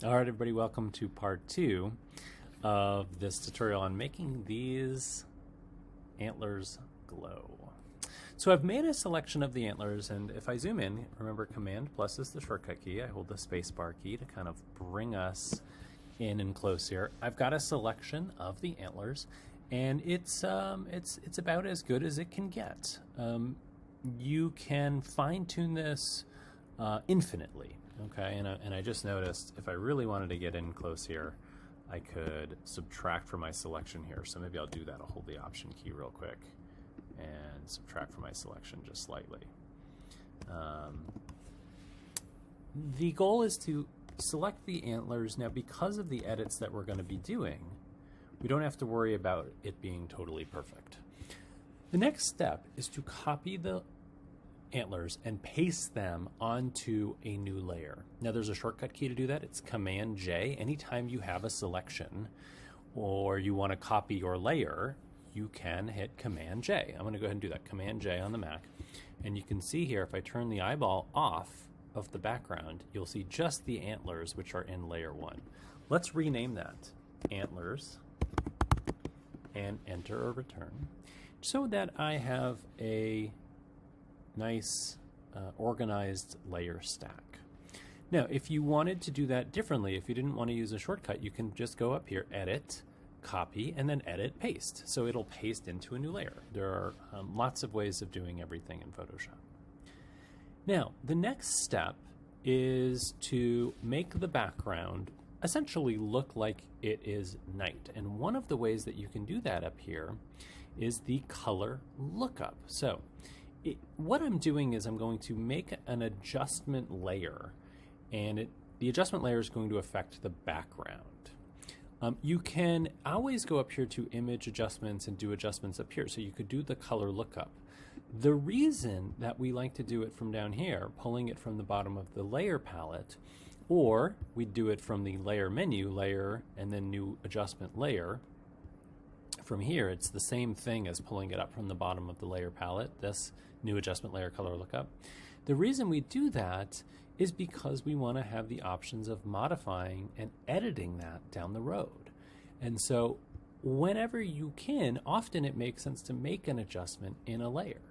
All right, everybody, welcome to part 2 of this tutorial on making these antlers glow. So I've made a selection of the antlers, and if I zoom in, remember Command plus is the shortcut key. I hold the space bar key to kind of bring us in and close here. I've got a selection of the antlers, and it's about as good as it can get. You can fine-tune this infinitely. Okay, and I just noticed if I really wanted to get in close here, I could subtract from my selection here. So maybe I'll do that. I'll hold the Option key real quick and subtract from my selection just slightly. The goal is to select the antlers. Now, because of the edits that we're going to be doing, we don't have to worry about it being totally perfect. The next step is to copy the antlers and paste them onto a new layer. Now there's a shortcut key to do that. It's Command J. Anytime you have a selection or you want to copy your layer, you can hit Command J. I'm going to go ahead and do that. Command J on the Mac. And you can see here, if I turn the eyeball off of the background, you'll see just the antlers, which are in layer 1. Let's rename that antlers and enter or return so that I have a nice organized layer stack. Now, if you wanted to do that differently, if you didn't want to use a shortcut, you can just go up here, edit, copy, and then edit, paste. So it'll paste into a new layer. There are lots of ways of doing everything in Photoshop. Now, the next step is to make the background essentially look like it is night. And one of the ways that you can do that up here is the color lookup. So what I'm doing is I'm going to make an adjustment layer, and the adjustment layer is going to affect the background. You can always go up here to image adjustments and do adjustments up here. So you could do the color lookup. The reason that we like to do it from down here, pulling it from the bottom of the layer palette, or we do it from the layer menu, layer, and then new adjustment layer. From here, it's the same thing as pulling it up from the bottom of the layer palette, this new adjustment layer color lookup. The reason we do that is because we want to have the options of modifying and editing that down the road. And so whenever you can, often it makes sense to make an adjustment in a layer.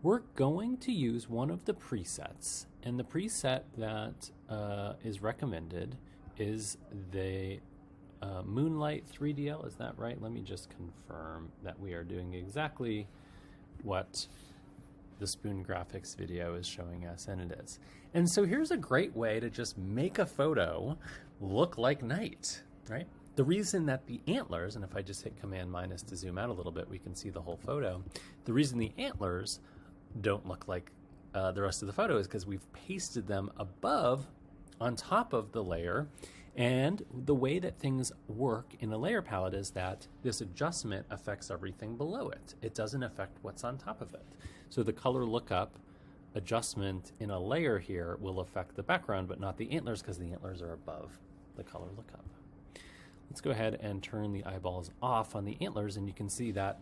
We're going to use one of the presets, and the preset that is recommended is the Moonlight 3DL, is that right? Let me just confirm that we are doing exactly what the Spoon Graphics video is showing us, and it is. And so here's a great way to just make a photo look like night, right? The reason that the antlers, and if I just hit Command minus to zoom out a little bit, we can see the whole photo. The reason the antlers don't look like the rest of the photo is because we've pasted them above, on top of the layer. And the way that things work in a layer palette is that this adjustment affects everything below it. It doesn't affect what's on top of it. So the color lookup adjustment in a layer here will affect the background, but not the antlers, because the antlers are above the color lookup. Let's go ahead and turn the eyeballs off on the antlers, and you can see that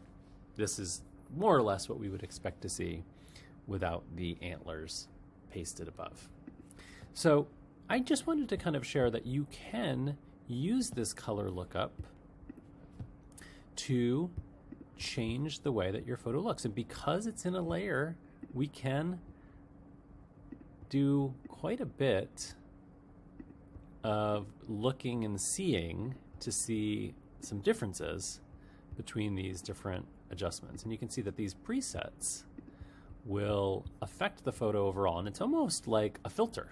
this is more or less what we would expect to see without the antlers pasted above. So I just wanted to kind of share that you can use this color lookup to change the way that your photo looks. And because it's in a layer, we can do quite a bit of looking and seeing to see some differences between these different adjustments. And you can see that these presets will affect the photo overall, and it's almost like a filter.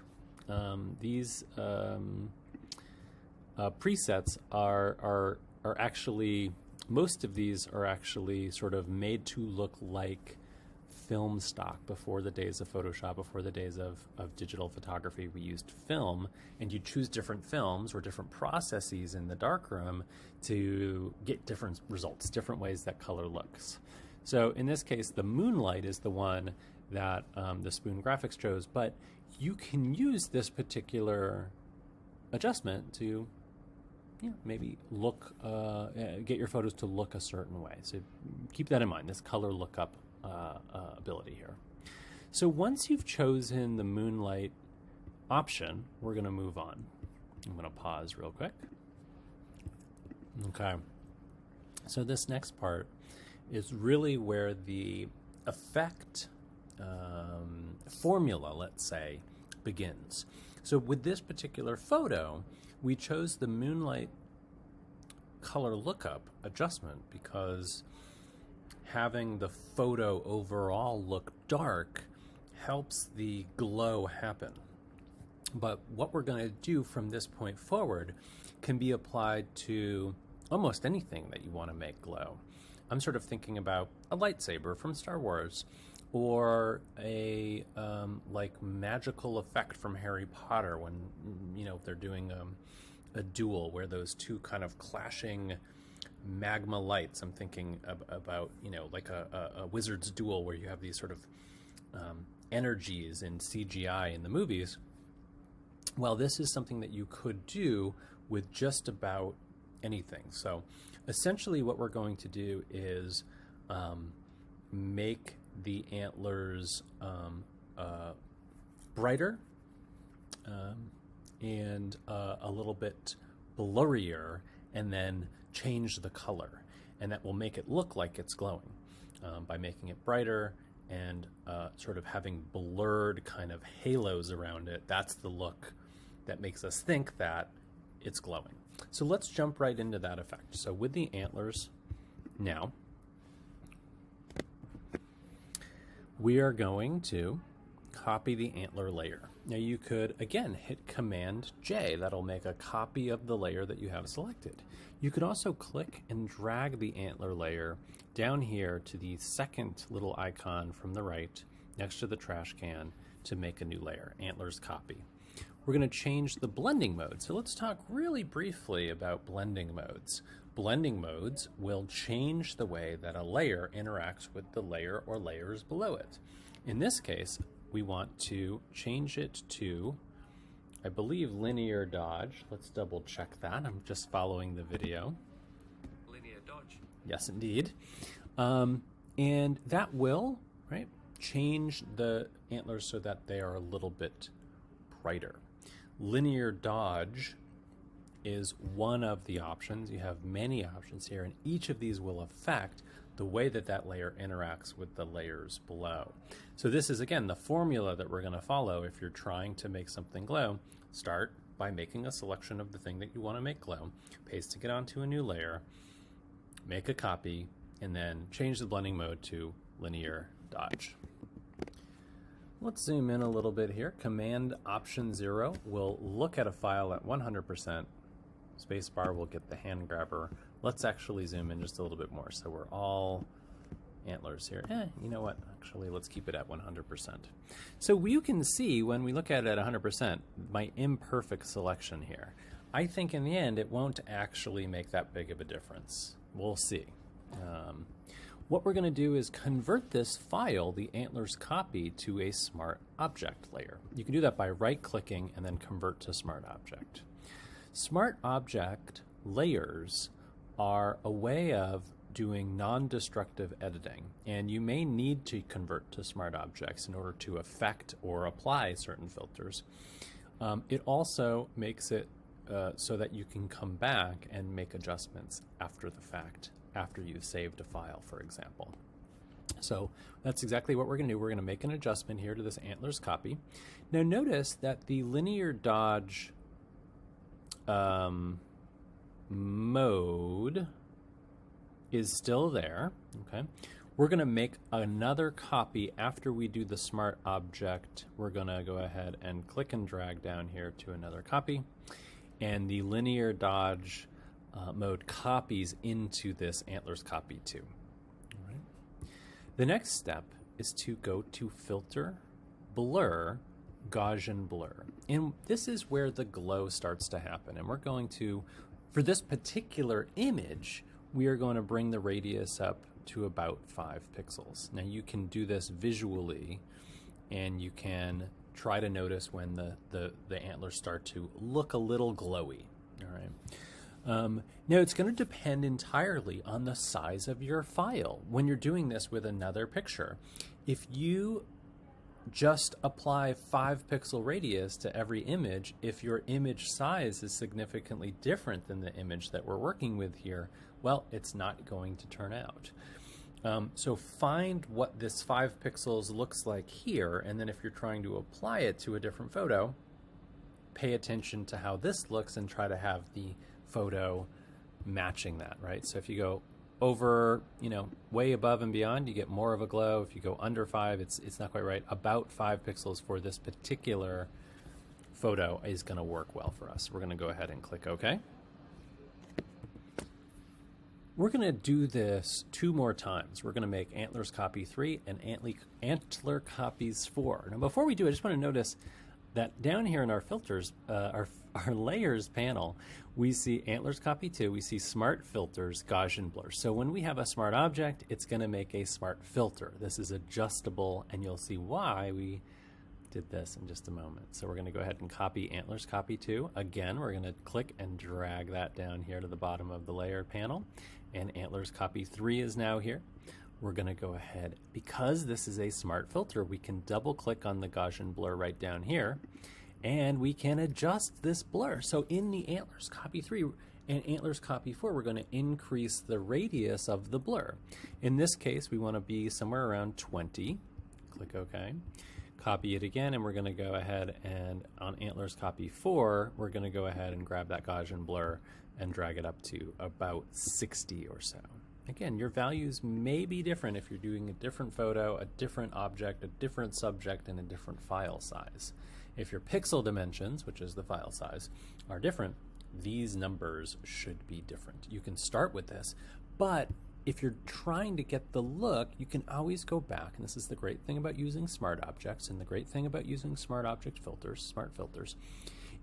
These presets are actually, most of these are actually sort of made to look like film stock. Before the days of Photoshop, before the days of digital photography, we used film, and you choose different films or different processes in the darkroom to get different results, different ways that color looks. So in this case, the Moonlight is the one that the Spoon Graphics chose, but you can use this particular adjustment to maybe look, get your photos to look a certain way. So keep that in mind, this color lookup ability here. So once you've chosen the Moonlight option, we're going to move on. I'm going to pause real quick. Okay. So this next part is really where the effect formula, let's say, begins. So with this particular photo, we chose the moonlight color lookup adjustment because having the photo overall look dark helps the glow happen. But what we're going to do from this point forward can be applied to almost anything that you want to make glow. I'm sort of thinking about a lightsaber from Star Wars, or a like magical effect from Harry Potter when, you know, they're doing a duel where those two kind of clashing magma lights. I'm thinking about, you know, like a wizard's duel where you have these sort of energies in CGI in the movies. Well, this is something that you could do with just about anything. So essentially what we're going to do is make the antlers brighter and a little bit blurrier, and then change the color, and that will make it look like it's glowing by making it brighter and sort of having blurred kind of halos around it. That's the look that makes us think that it's glowing. So let's jump right into that effect. So with the antlers now, we are going to copy the antler layer. Now you could, again, hit Command J. That'll make a copy of the layer that you have selected. You could also click and drag the antler layer down here to the second little icon from the right next to the trash can to make a new layer, Antlers Copy. We're going to change the blending mode. So let's talk really briefly about blending modes. Blending modes will change the way that a layer interacts with the layer or layers below it. In this case, we want to change it to, I believe, linear dodge. Let's double check that. I'm just following the video. Linear dodge. Yes, indeed. And that will, right, change the antlers so that they are a little bit brighter. Linear dodge is one of the options. You have many options here, and each of these will affect the way that that layer interacts with the layers below. So this is, again, the formula that we're going to follow if you're trying to make something glow. Start by making a selection of the thing that you want to make glow, pasting it onto a new layer, make a copy, and then change the blending mode to linear dodge. Let's zoom in a little bit here. Command Option 0 will look at a file at 100%. Spacebar will get the hand grabber. Let's actually zoom in just a little bit more. So we're all antlers here. You know what? Actually, let's keep it at 100%. So you can see when we look at it at 100%, my imperfect selection here. I think in the end, it won't actually make that big of a difference. We'll see. What we're going to do is convert this file, the antlers copy, to a smart object layer. You can do that by right-clicking and then convert to smart object. Smart object layers are a way of doing non-destructive editing, and you may need to convert to smart objects in order to affect or apply certain filters. It also makes it so that you can come back and make adjustments after the fact, after you've saved a file, for example. So that's exactly what we're going to do. We're going to make an adjustment here to this antlers copy. Now notice that the linear dodge mode is still there. Okay, we're going to make another copy after we do the smart object. We're going to go ahead and click and drag down here to another copy, and the linear dodge mode copies into this antlers copy too. All right. The next step is to go to Filter, Blur, Gaussian Blur. And this is where the glow starts to happen. And we're going to, for this particular image, we are going to bring the radius up to about 5 pixels. Now you can do this visually, and you can try to notice when the antlers start to look a little glowy. All right. Now it's going to depend entirely on the size of your file when you're doing this with another picture. If you just apply 5 pixel radius to every image if your image size is significantly different than the image that we're working with here. Well, it's not going to turn out. So find what this 5 pixels looks like here, and then if you're trying to apply it to a different photo, pay attention to how this looks and try to have the photo matching that, right? So if you go over, way above and beyond, you get more of a glow. If you go under 5, it's not quite right. About 5 pixels for this particular photo is going to work well for us. We're going to go ahead and click OK. We're going to do this 2 more times. We're going to make antlers copy 3 and antler copies 4. Now, before we do, I just want to notice that down here in our filters, our layers panel, we see antlers copy 2, we see smart filters, Gaussian blur. So when we have a smart object, it's going to make a smart filter. This is adjustable, and you'll see why we did this in just a moment. So we're going to go ahead and copy antlers copy 2. Again, we're going to click and drag that down here to the bottom of the layer panel, and antlers copy 3 is now here. We're going to go ahead, because this is a smart filter, we can double click on the Gaussian blur right down here, and we can adjust this blur. So in the antlers copy 3 and antlers copy 4, we're going to increase the radius of the blur. In this case, we want to be somewhere around 20. Click OK. Copy it again, and we're going to go ahead and on antlers copy 4, we're going to go ahead and grab that Gaussian blur and drag it up to about 60 or so. Again, your values may be different if you're doing a different photo, a different object, a different subject, and a different file size. If your pixel dimensions, which is the file size, are different, these numbers should be different. You can start with this, but if you're trying to get the look, you can always go back, and this is the great thing about using smart objects, and the great thing about using smart object filters, smart filters,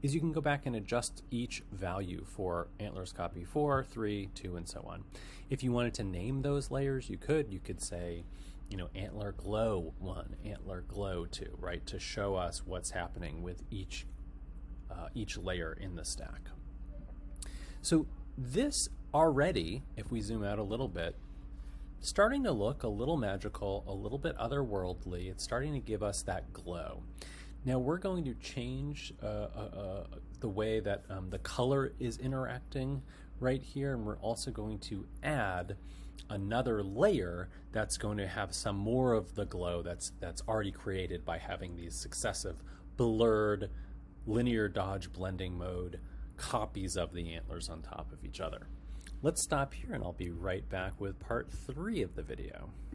is you can go back and adjust each value for antlers copy 4, 3, 2, and so on. If you wanted to name those layers, you could say, antler glow 1, antler glow 2, right, to show us what's happening with each layer in the stack. So this already, if we zoom out a little bit, starting to look a little magical, a little bit otherworldly. It's starting to give us that glow. Now we're going to change the way that the color is interacting right here, and we're also going to add another layer that's going to have some more of the glow that's already created by having these successive blurred linear dodge blending mode copies of the antlers on top of each other. Let's stop here, and I'll be right back with part 3 of the video.